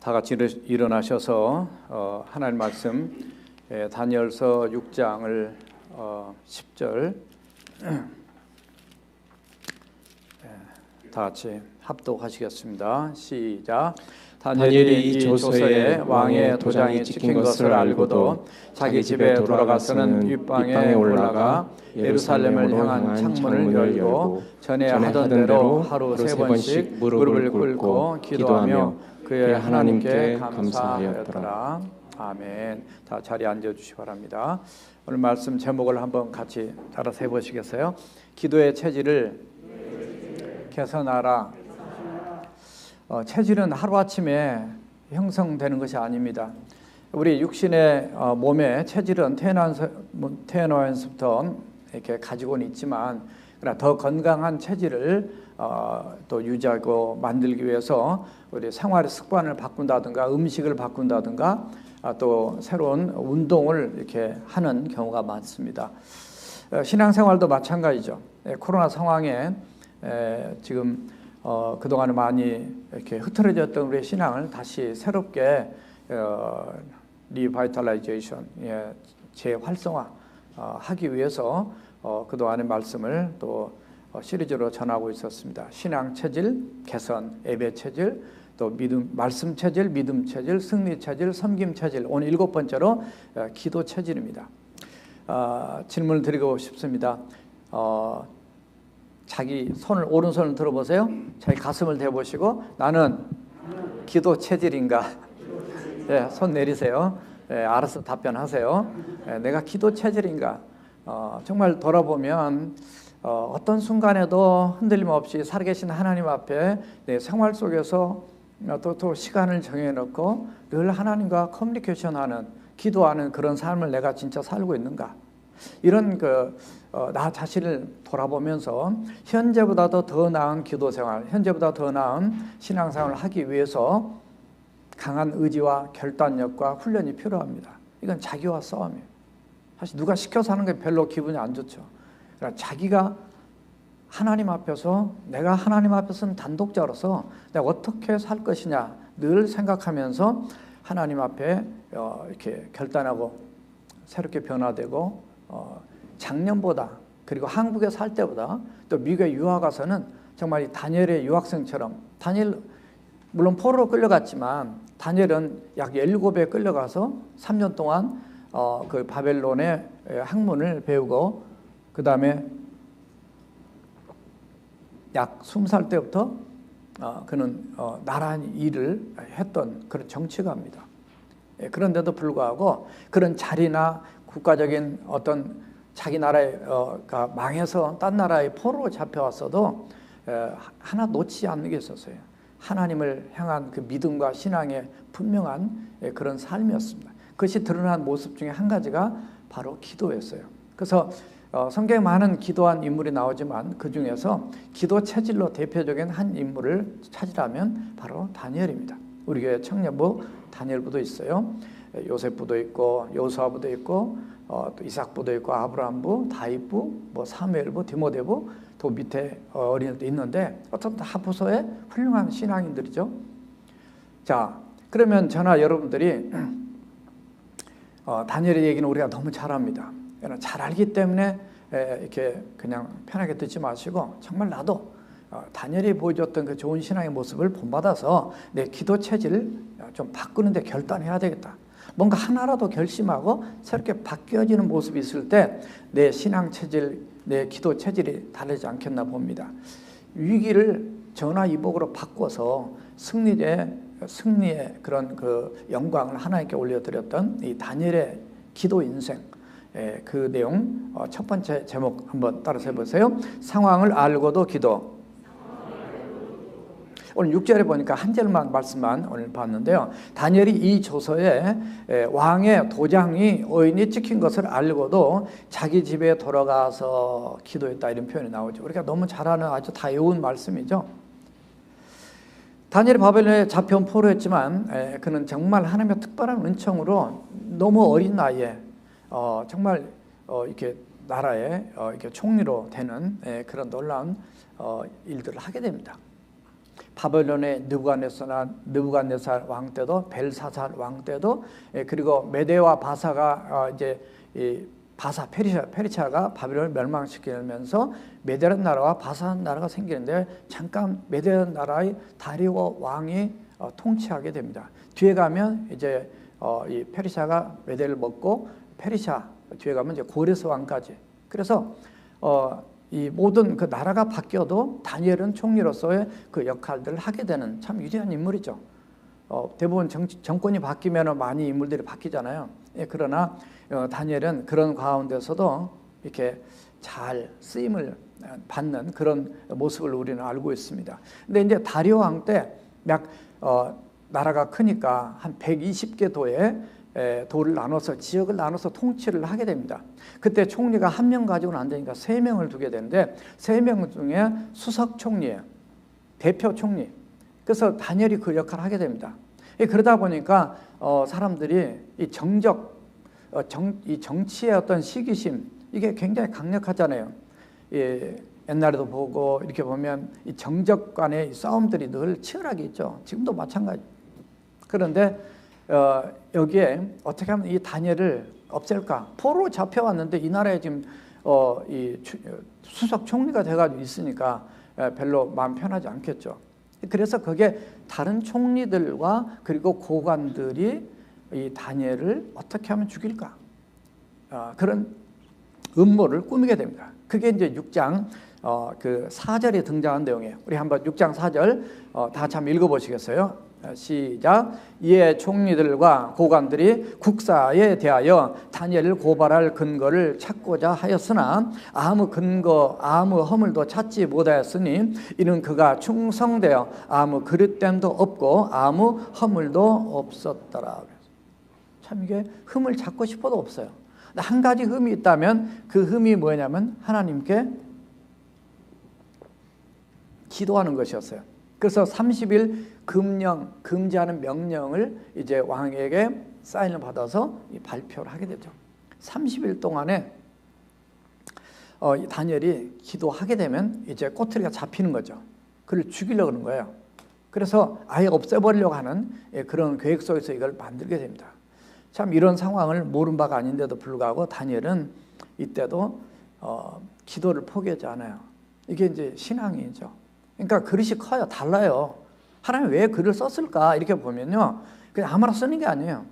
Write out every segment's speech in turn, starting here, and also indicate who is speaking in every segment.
Speaker 1: 다 같이 일어나셔서 하나님 말씀 다니엘서 6장을 10절 다 같이 합독하시겠습니다. 시작.
Speaker 2: 다니엘이 이 조서에 왕의 도장이 찍힌 것을 알고도 자기 집에 돌아가서는 윗방에 올라가 예루살렘을 향한 창문을 열고 전에 하던 대로 하루 세 번씩 무릎을 꿇고 기도하며 그의 하나님께 감사하였더라.
Speaker 1: 아멘. 다 자리에 앉아주시기 바랍니다. 오늘 말씀 제목을 한번 같이 따라서 해보시겠어요? 기도의 체질을 개선하라. 체질은 하루아침에 형성되는 것이 아닙니다. 우리 육신의 몸의 체질은 태어나면서부터 이렇게 가지고는 있지만, 그러나 더 건강한 체질을 또 유지하고 만들기 위해서 우리 생활의 습관을 바꾼다든가 음식을 바꾼다든가 또 새로운 운동을 이렇게 하는 경우가 많습니다. 신앙생활도 마찬가지죠. 코로나 상황에 지금 그동안 많이 이렇게 흐트러졌던 우리의 신앙을 다시 새롭게 리바이탈라이제이션, 재활성화 하기 위해서 그동안의 말씀을 또 시리즈로 전하고 있었습니다. 신앙 체질 개선, 예배 체질, 또 믿음, 말씀 체질, 믿음 체질, 승리 체질, 섬김 체질. 오늘 7번째로 기도 체질입니다. 질문을 드리고 싶습니다. 자기 손을, 오른손을 들어보세요. 자기 가슴을 대보시고, 나는 기도 체질인가? 네, 손 내리세요. 네, 알아서 답변하세요. 네, 내가 기도 체질인가? 정말 돌아보면 어떤 순간에도 흔들림 없이 살아계신 하나님 앞에 내 생활 속에서 또 시간을 정해놓고 늘 하나님과 커뮤니케이션하는, 기도하는 그런 삶을 내가 진짜 살고 있는가? 이런 나 자신을 돌아보면서 현재보다도 더 나은 기도생활, 현재보다 더 나은 신앙생활을 하기 위해서 강한 의지와 결단력과 훈련이 필요합니다. 이건 자기와 싸움이에요. 사실 누가 시켜서 하는 게 별로 기분이 안 좋죠. 그러니까 자기가 하나님 앞에서, 내가 하나님 앞에서는 단독자로서 내가 어떻게 살 것이냐 늘 생각하면서 하나님 앞에 이렇게 결단하고 새롭게 변화되고, 작년보다, 그리고 한국에 살 때보다, 또 미국에 유학 가서는 정말 이 다니엘의 유학생처럼, 다니엘 물론 포로로 끌려갔지만 다니엘은 약 17배 끌려가서 3년 동안 그 바벨론의 학문을 배우고, 그 다음에 약 20살 때부터 그는 나란 일을 했던 그런 정치가입니다. 그런데도 불구하고 그런 자리나 국가적인 어떤 자기 나라가 망해서 딴 나라의 포로로 잡혀왔어도 하나 놓치지 않는 게 있었어요. 하나님을 향한 그 믿음과 신앙의 분명한 그런 삶이었습니다. 그것이 드러난 모습 중에 한 가지가 바로 기도였어요. 그래서 성경에 많은 기도한 인물이 나오지만 그 중에서 기도 체질로 대표적인 한 인물을 찾으라면 바로 다니엘입니다. 우리 교회 청년부 다니엘부도 있어요. 요셉부도 있고 여호수아부도 있고 또 이삭부도 있고 아브라함부, 다윗부, 사무엘부, 디모데부, 또 밑에 어린이들도 있는데 어떤 하부서의 훌륭한 신앙인들이죠. 자, 그러면 저나 여러분들이 다니엘의 얘기는 우리가 너무 잘 압니다. 잘 알기 때문에 이렇게 그냥 편하게 듣지 마시고, 정말 나도 다니엘이 보여줬던 그 좋은 신앙의 모습을 본받아서 내 기도 체질을 좀 바꾸는데 결단해야 되겠다. 뭔가 하나라도 결심하고 새롭게 바뀌어지는 모습이 있을 때 내 신앙 체질, 내 기도 체질이 다르지 않겠나 봅니다. 위기를 전화위복으로 바꿔서 승리의 그런 그 영광을 하나님께 올려드렸던 이 다니엘의 기도 인생, 그 내용 첫 번째 제목 한번 따라서 해보세요. 상황을 알고도 기도. 오늘 6절에 보니까 한 절만 말씀만 오늘 봤는데요. 다니엘이 이 조서에 왕의 도장이 어인이 찍힌 것을 알고도 자기 집에 돌아가서 기도했다, 이런 표현이 나오죠. 우리가 너무 잘 아는 아주 다 외운 말씀이죠. 다니엘이 바벨론에 잡혀온 포로였지만 그는 정말 하나님의 특별한 은총으로 너무 어린 나이에 정말 이렇게 나라의 이렇게 총리로 되는 그런 놀라운 일들을 하게 됩니다. 바벨론의 느부갓네살 왕 때도, 벨사살 왕 때도, 그리고 메대와 바사가 이제 이 바사 페르시아가 바벨론을 멸망시키면서 메대라는 나라와 바사라는 나라가 생기는데, 잠깐 메대라는 나라의 다리오 왕이 통치하게 됩니다. 뒤에 가면 이제 이 페르시아가 메대를 먹고, 페르시아 뒤에 가면 이제 고레스 왕까지. 그래서 이 모든 그 나라가 바뀌어도 다니엘은 총리로서의 그 역할들을 하게 되는 참 위대한 인물이죠. 대부분 정권이 바뀌면 많이 인물들이 바뀌잖아요. 그러나 다니엘은 그런 가운데서도 이렇게 잘 쓰임을 받는 그런 모습을 우리는 알고 있습니다. 근데 이제 다리오 왕 때 약 나라가 크니까 한 120개 도를 나눠서, 지역을 나눠서 통치를 하게 됩니다. 그때 총리가 한 명 가지고는 안 되니까 3명을 두게 되는데, 3명 중에 수석 총리예요. 대표 총리. 그래서 다니엘이 그 역할을 하게 됩니다. 그러다 보니까 사람들이 이 정치의 어떤 시기심, 이게 굉장히 강력하잖아요. 옛날에도 보고 이렇게 보면 이 정적 간의 싸움들이 늘 치열하게 있죠. 지금도 마찬가지. 그런데 여기에 어떻게 하면 이 다니엘을 없앨까? 포로로 잡혀왔는데 이 나라에 지금 이 수석 총리가 돼가지고 있으니까 별로 마음 편하지 않겠죠. 그래서 그게 다른 총리들과 그리고 고관들이 이 다니엘을 어떻게 하면 죽일까? 그런 음모를 꾸미게 됩니다. 그게 이제 6장 그 4절에 등장한 내용이에요. 우리 한번 6장 4절 다 같이 한번 읽어보시겠어요? 시작. 이에 총리들과 고관들이 국사에 대하여 다니엘을 고발할 근거를 찾고자 하였으나 아무 근거, 아무 허물도 찾지 못하였으니 이는 그가 충성되어 아무 그릇됨도 없고 아무 허물도 없었더라. 참 이게 흠을 찾고 싶어도 없어요. 한 가지 흠이 있다면 그 흠이 뭐냐면 하나님께 기도하는 것이었어요. 그래서 30일 금지하는 명령을 이제 왕에게 사인을 받아서 발표를 하게 되죠. 30일 동안에 다니엘이 기도하게 되면 이제 꼬투리가 잡히는 거죠. 그를 죽이려고 하는 거예요. 그래서 아예 없애버리려고 하는 그런 계획 속에서 이걸 만들게 됩니다. 참 이런 상황을 모른 바가 아닌데도 불구하고 다니엘은 이때도 기도를 포기하지 않아요. 이게 이제 신앙이죠. 그러니까 그릇이 커요. 달라요. 하나님 왜 글을 썼을까? 이렇게 보면요, 그냥 아무나 쓰는 게 아니에요.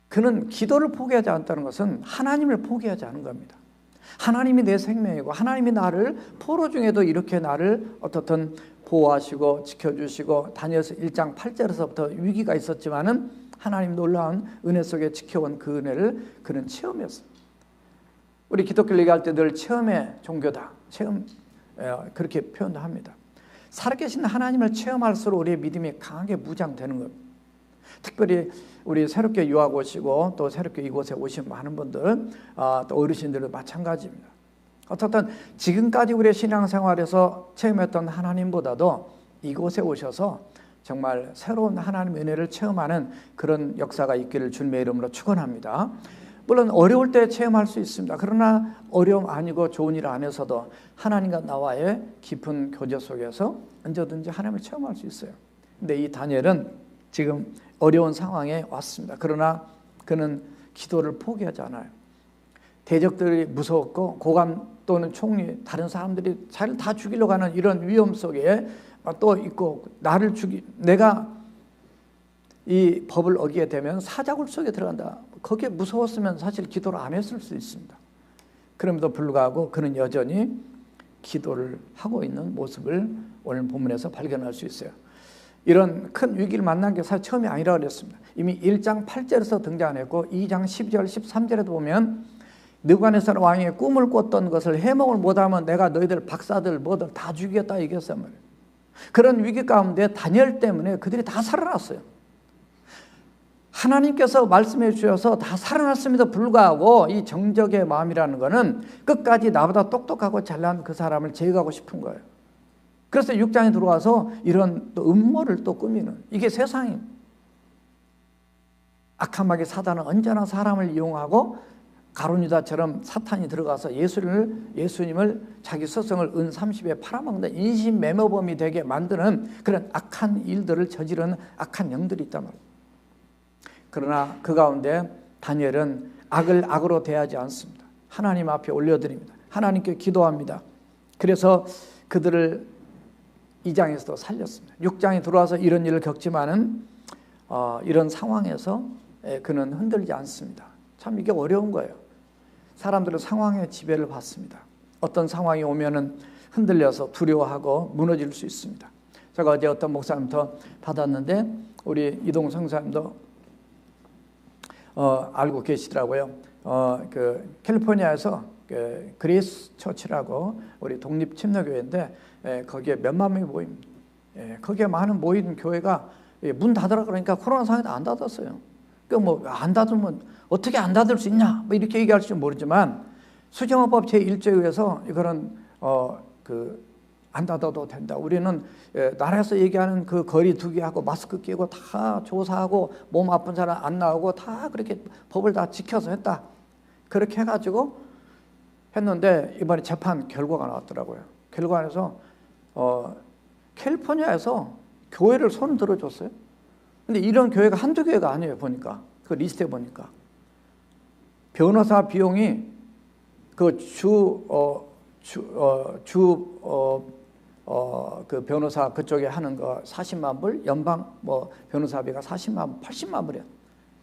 Speaker 1: 그는 기도를 포기하지 않았다는 것은 하나님을 포기하지 않은 겁니다. 하나님이 내 생명이고 하나님이 나를 포로 중에도 이렇게 나를 어떻든 보호하시고 지켜주시고, 다니엘서 1장 8절에서부터 위기가 있었지만은 하나님 놀라운 은혜 속에 지켜온 그 은혜를 그는 체험했어요. 우리 기독교를 얘기할 때 늘 체험의 종교다. 그렇게 표현도 합니다. 살아계신 하나님을 체험할수록 우리의 믿음이 강하게 무장되는 겁니다. 특별히 우리 새롭게 유학 오시고 또 새롭게 이곳에 오신 많은 분들, 또 어르신들도 마찬가지입니다. 어떻든 지금까지 우리의 신앙생활에서 체험했던 하나님보다도 이곳에 오셔서 정말 새로운 하나님의 은혜를 체험하는 그런 역사가 있기를 주님의 이름으로 축원합니다. 물론 어려울 때 체험할 수 있습니다. 그러나 어려움 아니고 좋은 일 안에서도 하나님과 나와의 깊은 교제 속에서 언제든지 하나님을 체험할 수 있어요. 근데 이 다니엘은 지금 어려운 상황에 왔습니다. 그러나 그는 기도를 포기하지 않아요. 대적들이 무서웠고 고관 또는 총리, 다른 사람들이 자기를 다 죽이려고 하는 이런 위험 속에 또 있고, 내가 이 법을 어기게 되면 사자굴 속에 들어간다. 거기에 무서웠으면 사실 기도를 안 했을 수 있습니다. 그럼에도 불구하고 그는 여전히 기도를 하고 있는 모습을 오늘 본문에서 발견할 수 있어요. 이런 큰 위기를 만난 게 사실 처음이 아니라고 그랬습니다. 이미 1장 8절에서 등장했고 2장 10절, 13절에도 보면 느부갓네살 왕이 꿈을 꿨던 것을 해몽을 못하면 내가 너희들 박사들 뭐들 다 죽이겠다 얘기했단 말이에요. 그런 위기 가운데 다니엘 때문에 그들이 다 살아났어요. 하나님께서 말씀해 주셔서 다 살아났음에도 불구하고 이 정적의 마음이라는 것은 끝까지 나보다 똑똑하고 잘난 그 사람을 제거하고 싶은 거예요. 그래서 6장에 들어와서 이런 또 음모를 또 꾸미는, 이게 세상입니다. 악한 마귀 사단은 언제나 사람을 이용하고 가룟 유다처럼 사탄이 들어가서 예수님을 자기 스승을 은 30에 팔아먹는 인신매매범이 되게 만드는 그런 악한 일들을 저지르는 악한 영들이 있단 말이에요. 그러나 그 가운데 다니엘은 악을 악으로 대하지 않습니다. 하나님 앞에 올려드립니다. 하나님께 기도합니다. 그래서 그들을 2장에서도 살렸습니다. 6장에 들어와서 이런 일을 겪지만은 이런 상황에서 그는 흔들리지 않습니다. 참 이게 어려운 거예요. 사람들은 상황의 지배를 받습니다. 어떤 상황이 오면은 흔들려서 두려워하고 무너질 수 있습니다. 제가 어제 어떤 목사님부터 받았는데 우리 이동 성사님도 알고 계시더라고요. 그 캘리포니아에서 그 그레이스 처치라고 우리 독립 침례교회인데 거기에 몇만 명이 모입니다. 거기에 많은 모인 교회가 문 닫으라 그러니까 코로나 상황에도 안 닫았어요. 그 뭐 안 닫으면 어떻게 안 닫을 수 있냐? 뭐 이렇게 얘기할지 모르지만 수정헌법 제1조에 의해서 이거는 안 닫아도 된다. 우리는 나라에서 얘기하는 그 거리 두기하고 마스크 끼고 다 조사하고 몸 아픈 사람 안 나오고 다 그렇게 법을 다 지켜서 했다. 그렇게 해가지고 했는데 이번에 재판 결과가 나왔더라고요. 결과에서 캘리포니아에서 교회를 손 들어줬어요. 근데 이런 교회가 한두 교회가 아니에요. 보니까 그 리스트에 보니까 변호사 비용이 그 그 변호사 그쪽에 하는 거 40만 불, 연방 뭐 변호사비가 40만, 80만 불이야.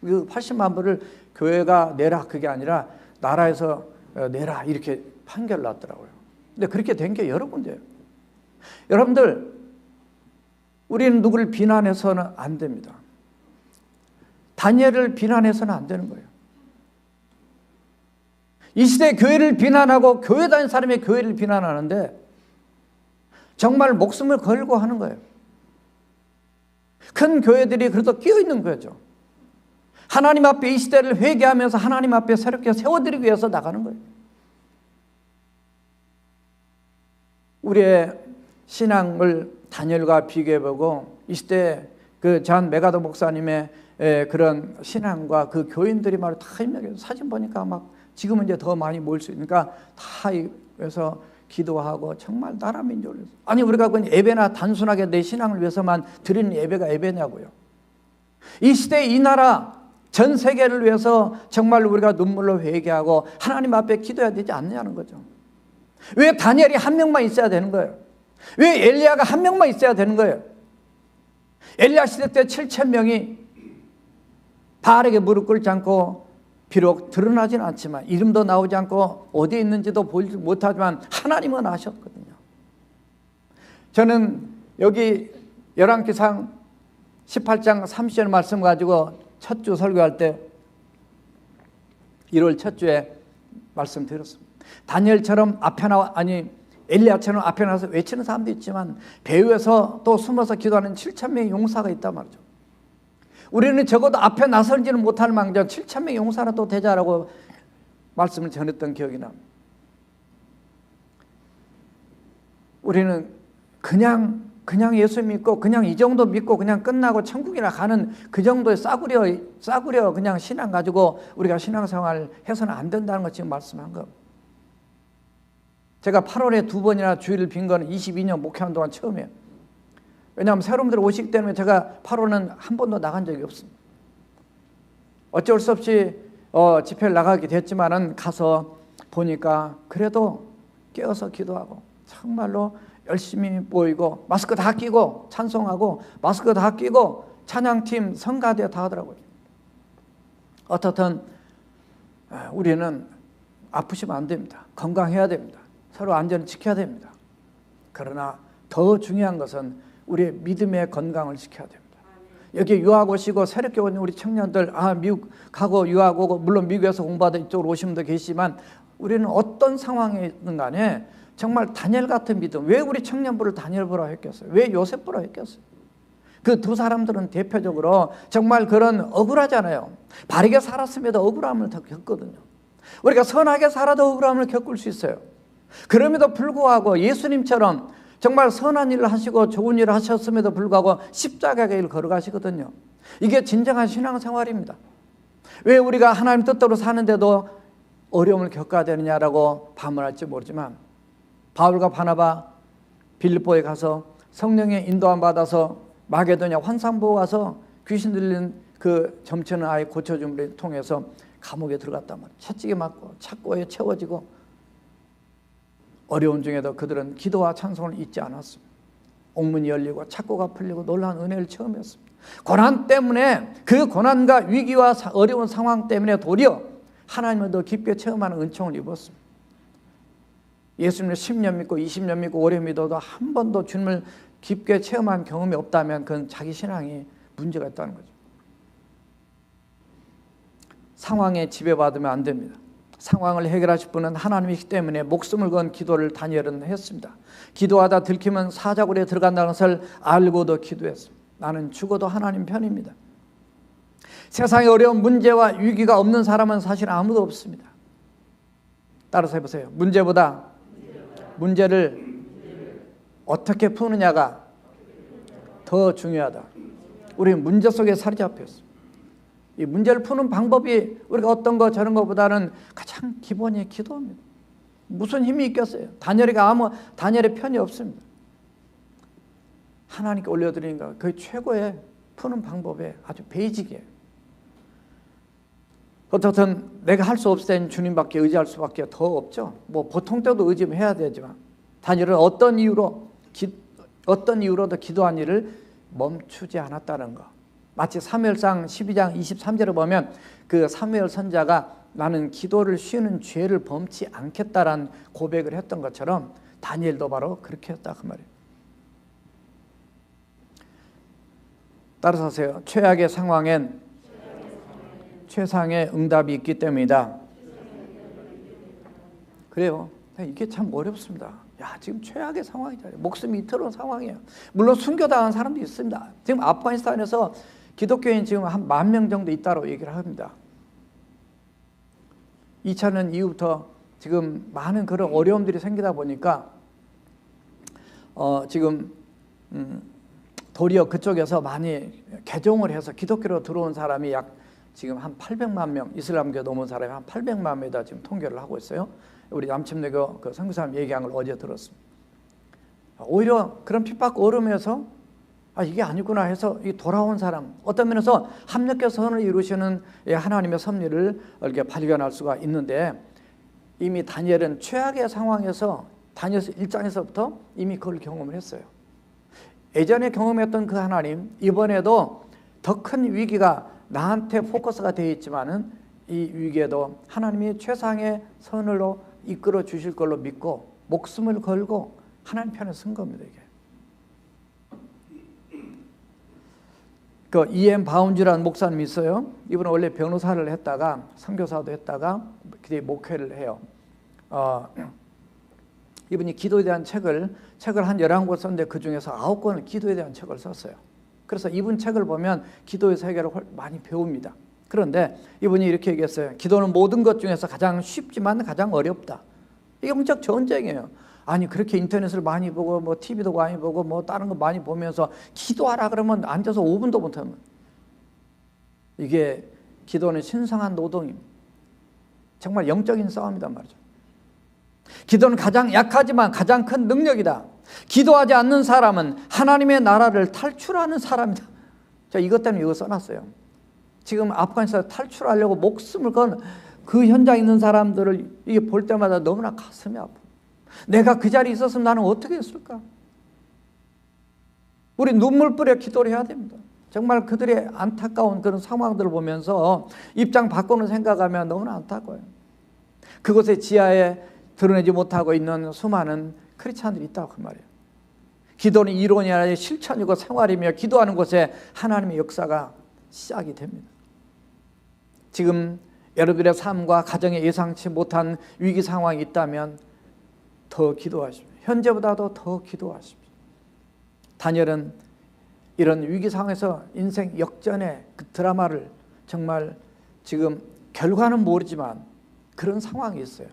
Speaker 1: 그 80만 불을 교회가 내라 그게 아니라 나라에서 내라 이렇게 판결 났더라고요. 근데 그렇게 된 게 여러 군데예요. 여러분들, 우리는 누구를 비난해서는 안 됩니다. 다니엘을 비난해서는 안 되는 거예요. 이 시대 교회를 비난하고 교회 다니는 사람의 교회를 비난하는데 정말 목숨을 걸고 하는 거예요. 큰 교회들이 그래도 끼어 있는 거죠. 하나님 앞에 이 시대를 회개하면서 하나님 앞에 새롭게 세워드리기 위해서 나가는 거예요. 우리의 신앙을 다니엘과 비교해보고 이 시대 그 잔 메가더 목사님의 그런 신앙과 그 교인들이 말로 다 임명해서 사진 보니까 막 지금은 이제 더 많이 모일 수 있으니까 다 그래서 기도하고 정말 나라 민족을 위해서. 아니 우리가 그냥 예배나 단순하게 내 신앙을 위해서만 드리는 예배가 예배냐고요. 이 시대 이 나라 전 세계를 위해서 정말 우리가 눈물로 회개하고 하나님 앞에 기도해야 되지 않느냐는 거죠. 왜 다니엘이 한 명만 있어야 되는 거예요? 왜 엘리야가 한 명만 있어야 되는 거예요? 엘리야 시대 때 7,000명이 바알에게 무릎 꿇지 않고 비록 드러나지는 않지만 이름도 나오지 않고 어디에 있는지도 보지 못하지만 하나님은 아셨거든요. 저는 여기 열왕기상 18장 30절 말씀 가지고 첫 주 설교할 때 1월 첫 주에 말씀 드렸습니다. 다니엘처럼 엘리야처럼 앞에 나서 외치는 사람도 있지만 배후에서 또 숨어서 기도하는 7,000명의 용사가 있단 말이죠. 우리는 적어도 앞에 나설지는 못할 망정 7,000명의 용사라도 되자라고 말씀을 전했던 기억이 납니다. 우리는 그냥 예수 믿고 그냥 이 정도 믿고 그냥 끝나고 천국이나 가는 그 정도의 싸구려 그냥 신앙 가지고 우리가 신앙생활 해서는 안 된다는 것 지금 말씀한 거. 제가 8월에 2번이나 주일을 빈 거는 22년 목회하는 동안 처음이에요. 왜냐하면 새로운들 오시기 때문에 제가 8월은 한 번도 나간 적이 없습니다. 어쩔 수 없이 집회를 나가게 됐지만은 가서 보니까 그래도 깨어서 기도하고 정말로 열심히 모이고 마스크 다 끼고 찬송하고 마스크 다 끼고 찬양팀 성가대 다 하더라고요. 어떻든 우리는 아프시면 안 됩니다. 건강해야 됩니다. 서로 안전을 지켜야 됩니다. 그러나 더 중요한 것은 우리의 믿음의 건강을 지켜야 됩니다. 여기 유학 오시고 새롭게 오는 우리 청년들 미국 가고 유학 오고 물론 미국에서 공부하다 이쪽으로 오신 분도 계시지만 우리는 어떤 상황에 있든 간에 정말 다니엘 같은 믿음. 왜 우리 청년부를 다니엘부라 했겠어요? 왜 요셉부라 했겠어요? 그 두 사람들은 대표적으로 정말 그런 억울하잖아요. 바르게 살았음에도 억울함을 더 겪거든요. 우리가 선하게 살아도 억울함을 겪을 수 있어요. 그럼에도 불구하고 예수님처럼 정말 선한 일을 하시고 좋은 일을 하셨음에도 불구하고 십자가의 길을 걸어가시거든요. 이게 진정한 신앙생활입니다. 왜 우리가 하나님 뜻대로 사는데도 어려움을 겪어야 되느냐라고 반문할지 모르지만 바울과 바나바 빌립보에 가서 성령의 인도함 받아서 마게도냐 환상 보고 가서 귀신 들린 그 점치는 아이 고쳐줌을 통해서 감옥에 들어갔단 말이에요. 채찍에 맞고 착고에 채워지고 어려운 중에도 그들은 기도와 찬송을 잊지 않았습니다. 옥문이 열리고 착고가 풀리고 놀라운 은혜를 체험했습니다. 고난 때문에 그 고난과 위기와 어려운 상황 때문에 도리어 하나님을 더 깊게 체험하는 은총을 입었습니다. 예수님을 10년 믿고 20년 믿고 오래 믿어도 한 번도 주님을 깊게 체험한 경험이 없다면 그건 자기 신앙이 문제가 있다는 거죠. 상황에 지배받으면 안 됩니다. 상황을 해결하실 분은 하나님이기 때문에 목숨을 건 기도를 다니엘은 했습니다. 기도하다 들키면 사자굴에 들어간다는 것을 알고도 기도했습니다. 나는 죽어도 하나님 편입니다. 세상에 어려운 문제와 위기가 없는 사람은 사실 아무도 없습니다. 따라서 해보세요. 문제를 어떻게 푸느냐가 더 중요하다. 우리는 문제 속에 사로잡혔습니다. 이 문제를 푸는 방법이 우리가 어떤 거 저런 것보다는 가장 기본이 기도입니다. 무슨 힘이 있겠어요? 다니엘의 편이 없습니다. 하나님께 올려드리는 거 그 최고의 푸는 방법의 아주 베이직이에요. 어떻든 내가 할 수 없을 땐 주님밖에 의지할 수밖에 더 없죠. 뭐 보통 때도 의지해야 되지만 다니엘은 어떤 이유로도 기도한 일을 멈추지 않았다는 거. 마치 사무엘상 12장 23절을 보면 그 사무엘 선자가 나는 기도를 쉬는 죄를 범치 않겠다라는 고백을 했던 것처럼 다니엘도 바로 그렇게 했다 그 말이에요. 따라서 하세요. 최악의 상황엔 최상의 응답이 있기 때문이다. 그래요. 이게 참 어렵습니다. 야, 지금 최악의 상황이잖아요. 목숨이 이틀은 상황이에요. 물론 순교당한 사람도 있습니다. 지금 아프가니스탄에서 기독교인 지금 한 10,000명 정도 있다고 얘기를 합니다. 2000년 이후부터 지금 많은 그런 어려움들이 생기다 보니까 지금 도리어 그쪽에서 많이 개종을 해서 기독교로 들어온 사람이 지금 한 800만 명, 이슬람교 넘은 사람이 한 800만 명이다 지금 통계를 하고 있어요. 우리 남침내교 그 선교사님 얘기한 걸 어제 들었습니다. 오히려 그런 핍박 어려움에서 이게 아니구나 해서 돌아온 사람, 어떤 면에서 합력의 선을 이루시는 하나님의 섭리를 이렇게 발견할 수가 있는데 이미 다니엘은 최악의 상황에서 다니엘 1장에서부터 이미 그걸 경험을 했어요. 예전에 경험했던 그 하나님, 이번에도 더 큰 위기가 나한테 포커스가 되어 있지만은 이 위기에도 하나님이 최상의 선으로 이끌어 주실 걸로 믿고 목숨을 걸고 하나님 편에 선 겁니다. 이게. 그 E.M. 바운즈라는 목사님이 있어요. 이분은 원래 변호사를 했다가 선교사도 했다가 그때 목회를 해요. 이분이 기도에 대한 책을 한 11권 썼는데 그 중에서 9권을 기도에 대한 책을 썼어요. 그래서 이분 책을 보면 기도의 세계를 많이 배웁니다. 그런데 이분이 이렇게 얘기했어요. 기도는 모든 것 중에서 가장 쉽지만 가장 어렵다. 이게 무척 전쟁이에요. 아니 그렇게 인터넷을 많이 보고 뭐 TV도 많이 보고 뭐 다른 거 많이 보면서 기도하라 그러면 앉아서 5분도 못하면 이게 기도는 신성한 노동입니다. 정말 영적인 싸움이란 말이죠. 기도는 가장 약하지만 가장 큰 능력이다. 기도하지 않는 사람은 하나님의 나라를 탈출하는 사람이다. 자, 이것 때문에 이거 써놨어요. 지금 아프가니스탄 탈출하려고 목숨을 건 그 현장에 있는 사람들을 이게 볼 때마다 너무나 가슴이 아파. 내가 그 자리에 있었으면 나는 어떻게 했을까? 우리 눈물 뿌려 기도를 해야 됩니다. 정말 그들의 안타까운 그런 상황들을 보면서 입장 바꾸는 생각하면 너무나 안타까워요. 그곳의 지하에 드러내지 못하고 있는 수많은 크리스찬들이 있다고 그 말이에요. 기도는 이론이 아니라 실천이고 생활이며 기도하는 곳에 하나님의 역사가 시작이 됩니다. 지금 여러분의 삶과 가정에 예상치 못한 위기 상황이 있다면 더 기도하십시오. 현재보다도 더 기도하십시오. 다니엘은 이런 위기 상황에서 인생 역전의 그 드라마를 정말 지금 결과는 모르지만 그런 상황이 있어요.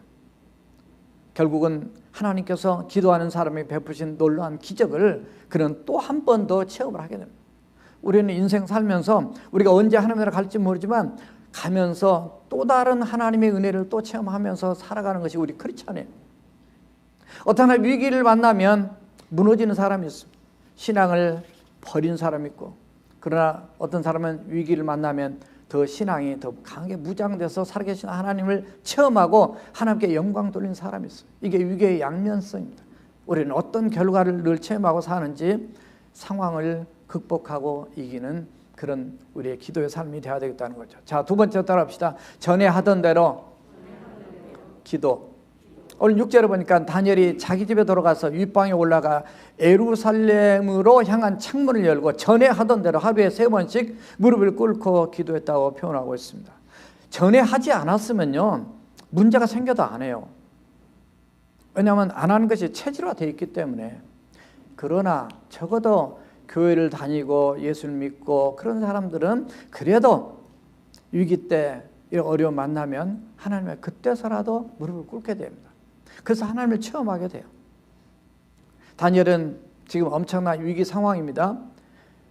Speaker 1: 결국은 하나님께서 기도하는 사람이 베푸신 놀라운 기적을 그는 또 한 번 더 체험을 하게 됩니다. 우리는 인생 살면서 우리가 언제 하나님 나라 갈지 모르지만 가면서 또 다른 하나님의 은혜를 또 체험하면서 살아가는 것이 우리 크리스찬이에요. 어떤 하나 위기를 만나면 무너지는 사람이 있습니다. 신앙을 버린 사람이 있고, 그러나 어떤 사람은 위기를 만나면 더 신앙이 더 강하게 무장돼서 살아계신 하나님을 체험하고 하나님께 영광 돌리는 사람이 있어요. 이게 위기의 양면성입니다. 우리는 어떤 결과를 늘 체험하고 사는지 상황을 극복하고 이기는 그런 우리의 기도의 삶이 되어야 되겠다는 거죠. 자, 두 번째 따라합시다. 전에 하던 대로 기도. 오늘 6절에 보니까 다니엘이 자기 집에 돌아가서 윗방에 올라가 예루살렘으로 향한 창문을 열고 전에 하던 대로 하루에 3번씩 무릎을 꿇고 기도했다고 표현하고 있습니다. 전에 하지 않았으면요, 문제가 생겨도 안 해요. 왜냐하면 안 하는 것이 체질화되어 있기 때문에. 그러나 적어도 교회를 다니고 예수를 믿고 그런 사람들은 그래도 위기 때 이런 어려움 만나면 하나님의 그때서라도 무릎을 꿇게 됩니다. 그래서 하나님을 체험하게 돼요. 다니엘은 지금 엄청난 위기 상황입니다.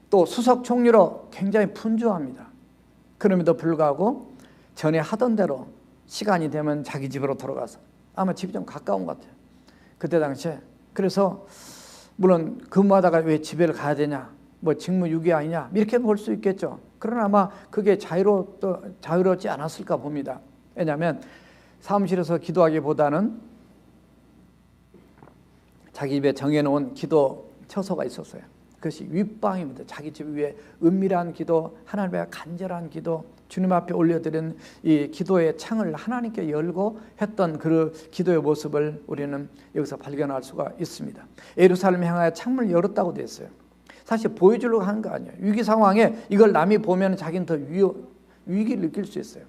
Speaker 1: 또 수석 총리로 굉장히 분주합니다. 그럼에도 불구하고 전에 하던 대로 시간이 되면 자기 집으로 돌아가서, 아마 집이 좀 가까운 것 같아요. 그때 당시에. 그래서 물론 근무하다가 왜 집에 가야 되냐, 뭐 직무유기 아니냐 이렇게 볼 수 있겠죠. 그러나 아마 그게 자유롭지 않았을까 봅니다. 왜냐하면 사무실에서 기도하기보다는 자기 집에 정해놓은 기도 처소가 있었어요. 그것이 윗방입니다. 자기 집 위에 은밀한 기도, 하나님의 간절한 기도, 주님 앞에 올려드린 이 기도의 창을 하나님께 열고 했던 그 기도의 모습을 우리는 여기서 발견할 수가 있습니다. 예루살렘 향하여 창문을 열었다고 되어 있어요. 사실 보여주려고 하는 거 아니에요. 위기 상황에 이걸 남이 보면 자기는 더 위기를 느낄 수 있어요.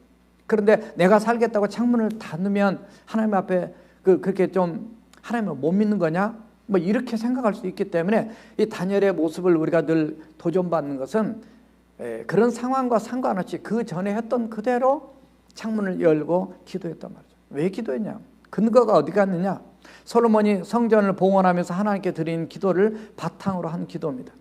Speaker 1: 그런데 내가 살겠다고 창문을 닫으면 하나님 앞에 그렇게 좀 하나님을 못 믿는 거냐? 뭐 이렇게 생각할 수 있기 때문에 이 다니엘의 모습을 우리가 늘 도전받는 것은 그런 상황과 상관없이 그 전에 했던 그대로 창문을 열고 기도했단 말이죠. 왜 기도했냐? 근거가 어디 갔느냐? 솔로몬이 성전을 봉헌하면서 하나님께 드린 기도를 바탕으로 한 기도입니다.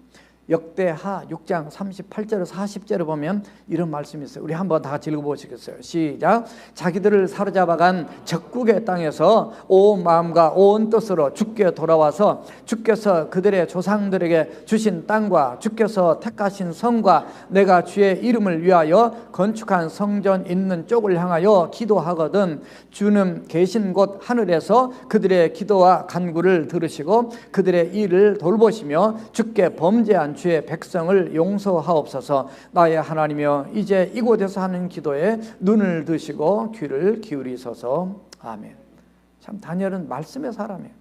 Speaker 1: 역대하 6장 38절에서 40절에 보면 이런 말씀이 있어요. 우리 한번 다 같이 읽어보시겠어요? 시작. 자기들을 사로잡아간 적국의 땅에서 온 마음과 온 뜻으로 주께 돌아와서 주께서 그들의 조상들에게 주신 땅과 주께서 택하신 성과 내가 주의 이름을 위하여 건축한 성전 있는 쪽을 향하여 기도하거든 주는 계신 곳 하늘에서 그들의 기도와 간구를 들으시고 그들의 일을 돌보시며 주께 범죄한 주의 백성을 용서하옵소서. 나의 하나님이여 이제 이곳에서 하는 기도에 눈을 드시고 귀를 기울이소서. 아멘. 참 다니엘은 말씀의 사람이에요.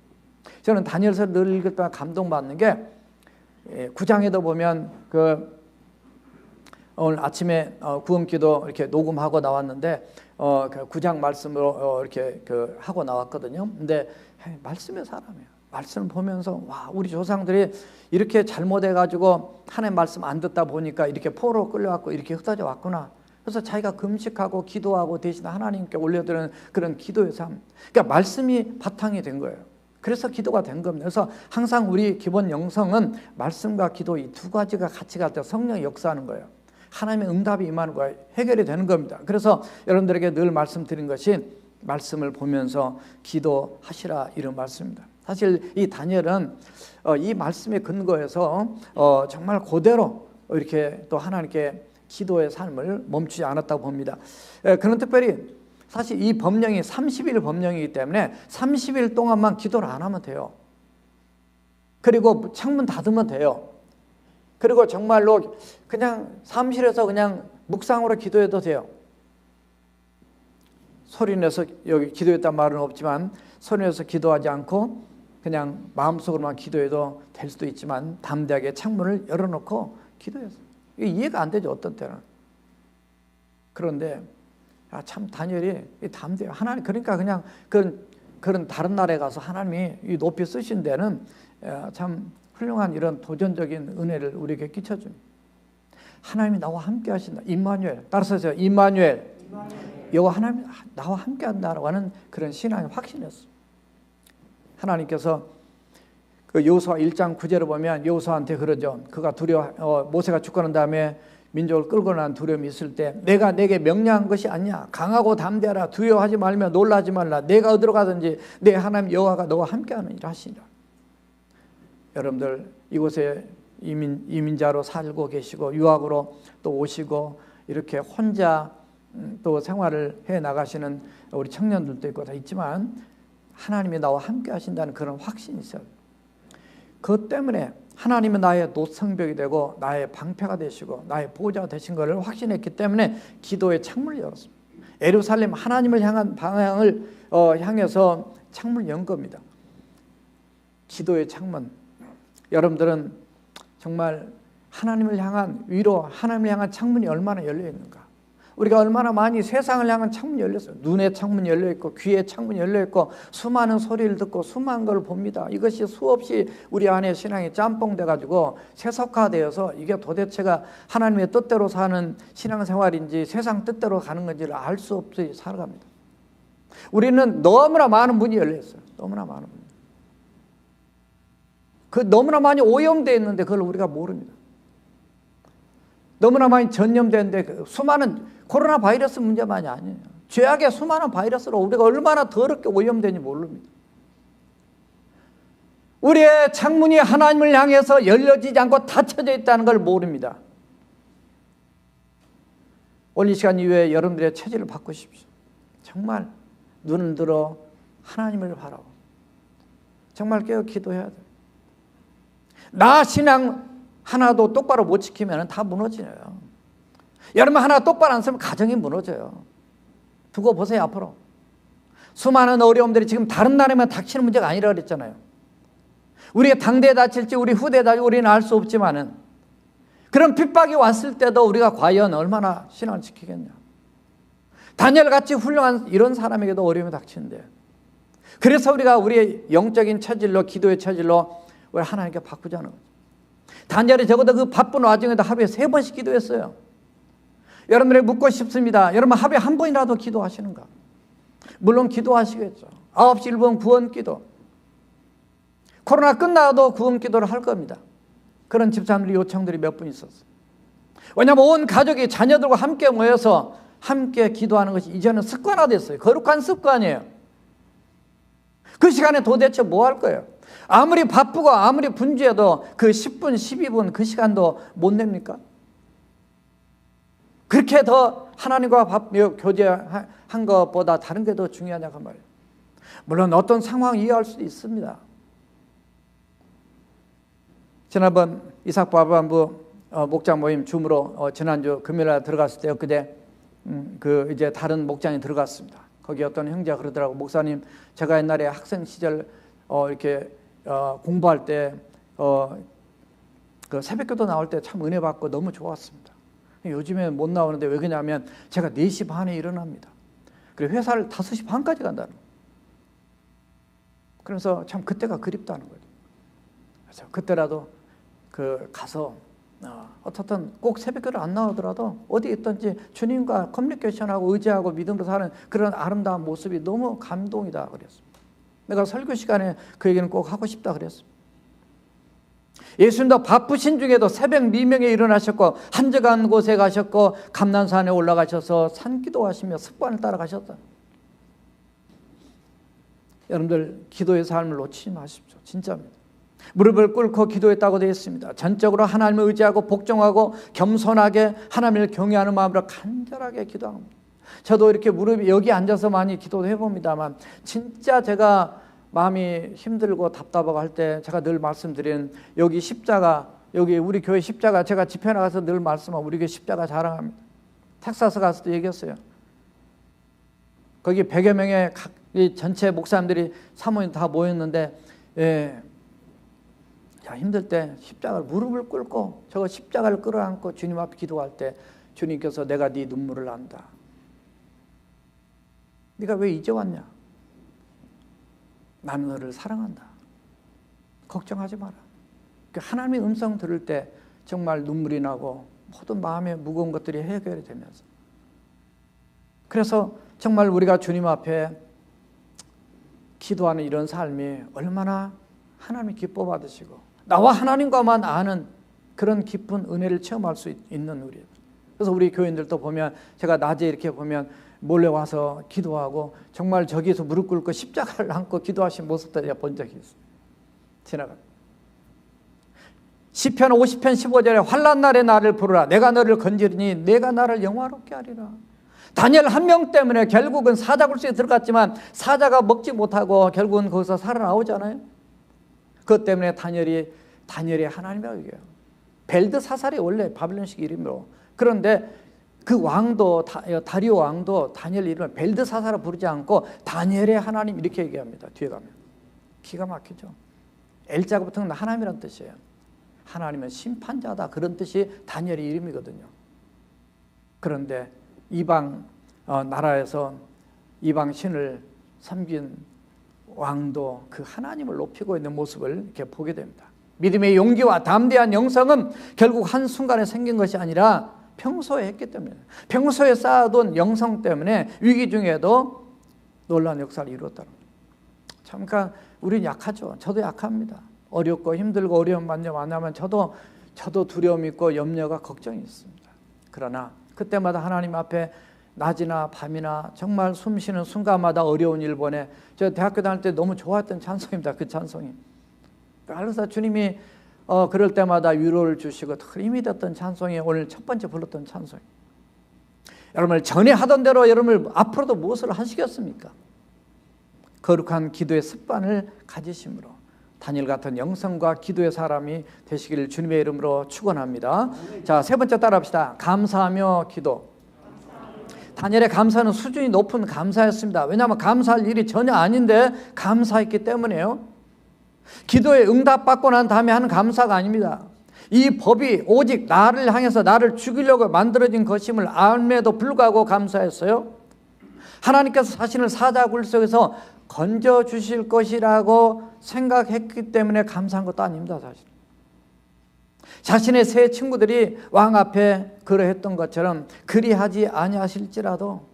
Speaker 1: 저는 다니엘서 늘 읽을 때 감동받는 게 9장에도 보면 오늘 아침에 구원기도 이렇게 녹음하고 나왔는데 9장 말씀으로 이렇게 하고 나왔거든요. 근데 말씀의 사람이에요. 말씀을 보면서 와, 우리 조상들이 이렇게 잘못해가지고 하나님 말씀 안 듣다 보니까 이렇게 포로로 끌려왔고 이렇게 흩어져 왔구나. 그래서 자기가 금식하고 기도하고 대신 하나님께 올려드리는 그런 기도의 삶. 그러니까 말씀이 바탕이 된 거예요. 그래서 기도가 된 겁니다. 그래서 항상 우리 기본 영성은 말씀과 기도 이 두 가지가 같이 갈 때 성령이 역사하는 거예요. 하나님의 응답이 임하는 거예요. 해결이 되는 겁니다. 그래서 여러분들에게 늘 말씀드린 것이 말씀을 보면서 기도하시라 이런 말씀입니다. 사실 이 다니엘은 이 말씀에 근거해서 정말 그대로 이렇게 또 하나님께 기도의 삶을 멈추지 않았다고 봅니다. 그런 특별히 사실 이 법령이 30일 법령이기 때문에 30일 동안만 기도를 안 하면 돼요. 그리고 창문 닫으면 돼요. 그리고 정말로 그냥 사무실에서 그냥 묵상으로 기도해도 돼요. 소리내서 여기 기도했단 말은 없지만 소리내서 기도하지 않고 그냥 마음속으로만 기도해도 될 수도 있지만 담대하게 창문을 열어놓고 기도했어요. 이게 이해가 안 되죠, 어떤 때는. 그런데 참 다니엘이 담대해요. 하나님, 그러니까 그냥 그런 다른 나라에 가서 하나님이 높이 쓰신 데는 참 훌륭한 이런 도전적인 은혜를 우리에게 끼쳐줍니다. 하나님이 나와 함께 하신다. 임마누엘. 따라서 임마누엘. 여호와 하나님이 나와 함께 한다라고 하는 그런 신앙의 확신이었어요. 하나님께서 그 여호수아 1장 9절을 보면 여호수아한테 그러죠. 그가 모세가 죽고 난 다음에 민족을 끌고 난 두려움이 있을 때 내가 내게 명령한 것이 아니야. 강하고 담대하라. 두려워하지 말며 놀라지 말라. 내가 어디로 가든지 내 하나님 여호와가 너와 함께하느니라 하시니라. 여러분들 이곳에 이민자로 살고 계시고 유학으로 또 오시고 이렇게 혼자 또 생활을 해 나가시는 우리 청년들도 있고 다 있지만 하나님이 나와 함께 하신다는 그런 확신이 있어요. 그것 때문에 하나님은 나의 노성벽이 되고 나의 방패가 되시고 나의 보호자가 되신 것을 확신했기 때문에 기도의 창문을 열었습니다. 예루살렘 하나님을 향한 방향을 향해서 창문을 연 겁니다. 기도의 창문. 여러분들은 정말 하나님을 향한 위로, 하나님을 향한 창문이 얼마나 열려 있는가. 우리가 얼마나 많이 세상을 향한 창문이 열렸어요. 눈의 창문이 열려 있고 귀의 창문이 열려 있고 수많은 소리를 듣고 수많은 걸 봅니다. 이것이 수없이 우리 안에 신앙이 짬뽕돼 가지고 세속화되어서 이게 도대체가 하나님의 뜻대로 사는 신앙생활인지 세상 뜻대로 가는 건지를 알 수 없이 살아갑니다. 우리는 너무나 많은 문이 열려 있어요. 너무나 많은 문. 그 너무나 많이 오염되어 있는데 그걸 우리가 모릅니다. 너무나 많이 전염되는데 수많은 코로나 바이러스 문제만이 아니에요. 죄악의 수많은 바이러스로 우리가 얼마나 더럽게 오염되는지 모릅니다. 우리의 창문이 하나님을 향해서 열려지지 않고 닫혀져 있다는 걸 모릅니다. 오늘 이 시간 이후에 여러분들의 체질을 바꾸십시오. 정말 눈을 들어 하나님을 바라고 정말 깨어 기도해야 돼요. 나 신앙 하나도 똑바로 못 지키면 다 무너져요. 여러분 하나 똑바로 안 쓰면 가정이 무너져요. 두고 보세요. 앞으로 수많은 어려움들이 지금 다른 나라에만 닥치는 문제가 아니라 그랬잖아요. 우리의 당대에 닥칠지 우리 후대에 닥칠지 우리는 알 수 없지만은 그런 핍박이 왔을 때도 우리가 과연 얼마나 신앙을 지키겠냐. 다니엘같이 훌륭한 이런 사람에게도 어려움이 닥치는데 그래서 우리가 우리의 영적인 체질로 기도의 체질로 우리 하나님께 바꾸자는 거죠. 다니엘이 적어도 그 바쁜 와중에도 하루에 3번씩 기도했어요. 여러분들에게 묻고 싶습니다. 여러분 하루에 한 번이라도 기도하시는가? 물론 기도하시겠죠. 9시 1분 구원 기도. 코로나 끝나도 구원 기도를 할 겁니다. 그런 집사람들 요청들이 몇 분 있었어요. 왜냐하면 온 가족이 자녀들과 함께 모여서 함께 기도하는 것이 이제는 습관화됐어요. 거룩한 습관이에요. 그 시간에 도대체 뭐 할 거예요? 아무리 바쁘고 아무리 분주해도 그 10분, 12분 그 시간도 못 냅니까? 그렇게 더 하나님과 교제한 것보다 다른 게 더 중요하냐고 말이에요. 물론 어떤 상황 이해할 수도 있습니다. 지난번 이삭바반부 목장 모임 줌으로 지난주 금요일에 들어갔을 때 엊그제 이제 다른 목장이 들어갔습니다. 거기 어떤 형제가 그러더라고. 목사님, 제가 옛날에 학생 시절 이렇게 공부할 때 그 새벽기도 나올 때 참 은혜 받고 너무 좋았습니다. 요즘에 못 나오는데 왜 그러냐면 제가 4시 반에 일어납니다. 그리고 회사를 5시 반까지 간다는 거예요. 그래서 참 그때가 그립다는 거예요. 그래서 그때라도 가서 어떻든 꼭 새벽기도 안 나오더라도 어디 있든지 주님과 커뮤니케이션하고 의지하고 믿음으로 사는 그런 아름다운 모습이 너무 감동이다 그랬습니다. 내가 설교 시간에 그 얘기는 꼭 하고 싶다 그랬습니다. 예수님도 바쁘신 중에도 새벽 미명에 일어나셨고 한적한 곳에 가셨고 감난산에 올라가셔서 산기도하시며 습관을 따라가셨다. 여러분들 기도의 삶을 놓치지 마십시오. 진짜입니다. 무릎을 꿇고 기도했다고 되어 있습니다. 전적으로 하나님을 의지하고 복종하고 겸손하게 하나님을 경외하는 마음으로 간절하게 기도합니다. 저도 이렇게 무릎이 여기 앉아서 많이 기도도 해봅니다만 진짜 제가 마음이 힘들고 답답하고 할 때 제가 늘 말씀드리는 여기 십자가, 여기 우리 교회 십자가, 제가 집회 나가서 늘 말씀하고 우리 교회 십자가 자랑합니다. 텍사스 가서 도 얘기했어요. 거기 100여 명의 전체 목사님들이 사모님 다 모였는데 힘들 때 십자가를 무릎을 꿇고 저거 십자가를 끌어안고 주님 앞에 기도할 때 주님께서 내가 네 눈물을 안다. 네가 왜 이제 왔냐? 나는 너를 사랑한다. 걱정하지 마라. 하나님의 음성 들을 때 정말 눈물이 나고 모든 마음의 무거운 것들이 해결이 되면서 그래서 정말 우리가 주님 앞에 기도하는 이런 삶이 얼마나 하나님이 기뻐 받으시고 나와 하나님과만 아는 그런 깊은 은혜를 체험할 수 있는 우리예요. 그래서 우리 교인들도 보면 제가 낮에 이렇게 보면 몰래 와서 기도하고 정말 저기서 무릎 꿇고 십자가를 안고 기도하신 모습도 제가 본 적이 있어요. 지나가. 시편 50편 15절에 환난 날에 나를 부르라. 내가 너를 건지리니 내가 나를 영화롭게 하리라. 다니엘 한 명 때문에 결국은 사자굴소에 들어갔지만 사자가 먹지 못하고 결국은 거기서 살아나오잖아요. 그것 때문에 다니엘이 하나님이라고 얘기해요. 벨드사살이 원래 바빌론식 이름으로. 그런데 그 왕도 다리오 왕도 다니엘 이름을 벨드사살을 부르지 않고 다니엘의 하나님 이렇게 얘기합니다. 뒤에 가면 기가 막히죠. 엘자부터는 하나님이란 뜻이에요. 하나님은 심판자다 그런 뜻이 다니엘의 이름이거든요. 그런데 이방 나라에서 이방 신을 섬긴 왕도 그 하나님을 높이고 있는 모습을 이렇게 보게 됩니다. 믿음의 용기와 담대한 영성은 결국 한순간에 생긴 것이 아니라 평소에 했기 때문에, 평소에 쌓아둔 영성 때문에 위기 중에도 놀라운 역사를 이루었다는 거예요. 참, 그러니까 우리는 약하죠. 저도 약합니다. 어렵고 힘들고 어려운 만나면 저도 두려움 있고 염려가 걱정이 있습니다. 그러나 그때마다 하나님 앞에 낮이나 밤이나 정말 숨쉬는 순간마다 어려운 일 보내. 저 대학교 다닐 때 너무 좋았던 찬송입니다. 그 찬송이. 그래서 주님이 그럴 때마다 위로를 주시고 힘이 됐던 찬송이 오늘 첫 번째 불렀던 찬송이. 여러분을 전에 하던 대로 여러분을 앞으로도 무엇을 하시겠습니까? 거룩한 기도의 습관을 가지심으로 다니엘 같은 영성과 기도의 사람이 되시기를 주님의 이름으로 축원합니다. 자, 세 번째 따라합시다. 감사하며 기도. 다니엘의 감사는 수준이 높은 감사였습니다. 왜냐하면 감사할 일이 전혀 아닌데 감사했기 때문에요. 기도에 응답받고 난 다음에 하는 감사가 아닙니다. 이 법이 오직 나를 향해서 나를 죽이려고 만들어진 것임을 알매도 불구하고 감사했어요. 하나님께서 자신을 사자굴 속에서 건져주실 것이라고 생각했기 때문에 감사한 것도 아닙니다. 사실 자신의 세 친구들이 왕 앞에 그러했던 것처럼 그리하지 아니하실지라도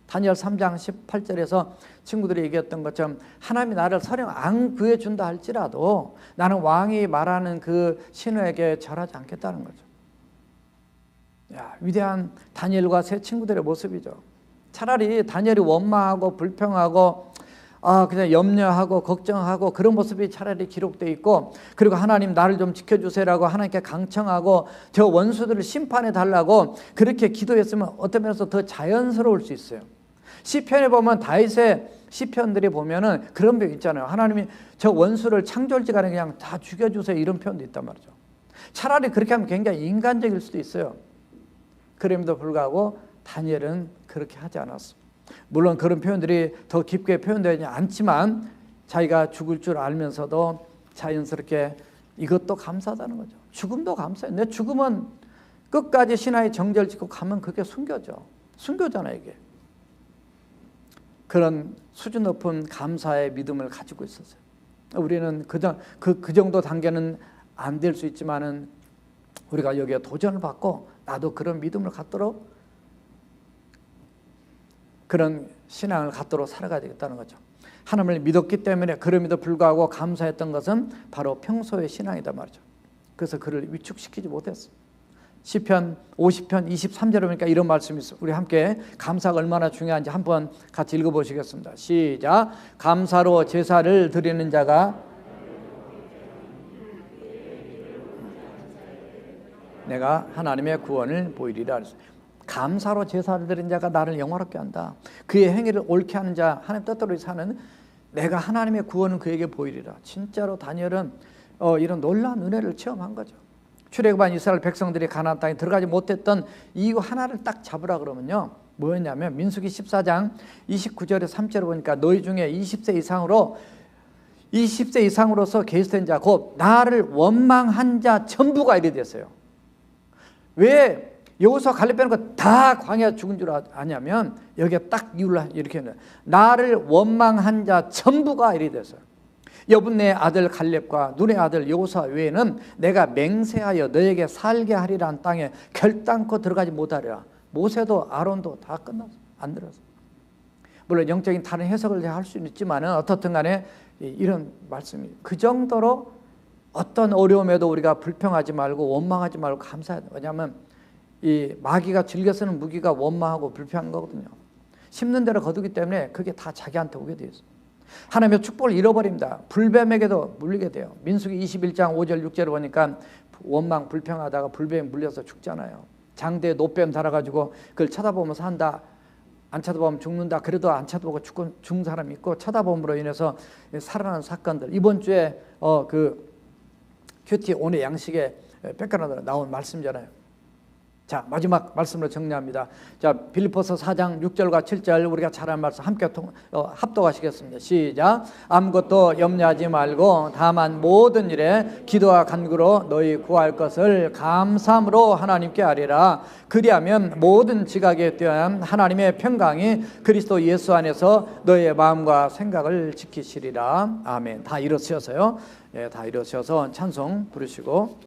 Speaker 1: 다니엘 3장 18절에서 친구들이 얘기했던 것처럼 하나님이 나를 설령 안 구해준다 할지라도 나는 왕이 말하는 그 신호에게 절하지 않겠다는 거죠. 야, 위대한 다니엘과 세 친구들의 모습이죠. 차라리 다니엘이 원망하고 불평하고 그냥 염려하고 걱정하고 그런 모습이 차라리 기록되어 있고, 그리고 하나님 나를 좀 지켜주세요라고 하나님께 강청하고 저 원수들을 심판해 달라고 그렇게 기도했으면 어떤 면에서 더 자연스러울 수 있어요. 시편에 보면 다윗의 시편들이 보면은 그런 표 있잖아요. 하나님이 저 원수를 창졸지간에 그냥 다 죽여주세요 이런 표현도 있단 말이죠. 차라리 그렇게 하면 굉장히 인간적일 수도 있어요. 그럼에도 불구하고 다니엘은 그렇게 하지 않았습니다. 물론 그런 표현들이 더 깊게 표현되지 않지만 자기가 죽을 줄 알면서도 자연스럽게 이것도 감사하다는 거죠. 죽음도 감사해요. 내 죽음은 끝까지 신하의 정죄를 짓고 가면 그게 순교죠. 순교잖아요 이게. 그런 수준 높은 감사의 믿음을 가지고 있었어요. 우리는 그 정도 단계는 안 될 수 있지만은 우리가 여기에 도전을 받고 나도 그런 믿음을 갖도록, 그런 신앙을 갖도록 살아가야 되겠다는 거죠. 하나님을 믿었기 때문에 그럼에도 불구하고 감사했던 것은 바로 평소의 신앙이다 말이죠. 그래서 그를 위축시키지 못했어요. 시편 50편 23절에 보니까 이런 말씀이 있어요. 우리 함께 감사가 얼마나 중요한지 한번 같이 읽어보시겠습니다. 시작. 감사로 제사를 드리는 자가 내가 하나님의 구원을 보이리라. 감사로 제사를 드린 자가 나를 영화롭게 한다. 그의 행위를 옳게 하는 자, 하나님 뜻대로 사는 내가 하나님의 구원은 그에게 보이리라. 진짜로 다니엘은 이런 놀라운 은혜를 체험한 거죠. 출애굽한 이스라엘 백성들이 가나안 땅에 들어가지 못했던 이유 하나를 딱 잡으라 그러면요, 뭐였냐면 민수기 14장 29절에 3절에 보니까 너희 중에 20세 이상으로서 계수된 자 곧 나를 원망한 자 전부가 이래 됐어요. 왜 여호수아 갈렙 빼는 거 다 광야 죽은 줄 아냐면 여기에 딱 이유를 이렇게 했는데 나를 원망한 자 전부가 이래 됐어요. 여분네 아들 갈렙과 눈의 아들 여호수아 외에는 내가 맹세하여 너에게 살게 하리라는 땅에 결단코 들어가지 못하리라. 모세도 아론도 다 끝났어. 안 들었어. 물론 영적인 다른 해석을 할 수는 있지만은 어떻든 간에 이런 말씀이 그 정도로 어떤 어려움에도 우리가 불평하지 말고 원망하지 말고 감사해야 돼. 왜냐하면 이 마귀가 즐겨 쓰는 무기가 원망하고 불평한 거거든요. 심는 대로 거두기 때문에 그게 다 자기한테 오게 되어 있어요. 하나님의 축복을 잃어버립니다. 불뱀에게도 물리게 돼요. 민수기 21장 5절 6절을 보니까 원망 불평하다가 불뱀에 물려서 죽잖아요. 장대에 노뱀 달아가지고 그걸 쳐다보면서 한다. 안 쳐다보면 죽는다. 그래도 안 쳐다보고 죽은 사람이 있고, 쳐다봄으로 인해서 살아나는 사건들. 이번 주에 그 큐티 오늘 양식에 백그라운드로 나온 말씀이잖아요. 자, 마지막 말씀으로 정리합니다. 자, 빌립보서 4장 6절과 7절 우리가 잘 아는 말씀 함께 합독하시겠습니다. 시작. 아무것도 염려하지 말고 다만 모든 일에 기도와 간구로 너희 구할 것을 감사함으로 하나님께 아뢰라. 그리하면 모든 지각에 뛰어난 하나님의 평강이 그리스도 예수 안에서 너희의 마음과 생각을 지키시리라. 아멘. 다 일어서서요. 다 일어서서 찬송 부르시고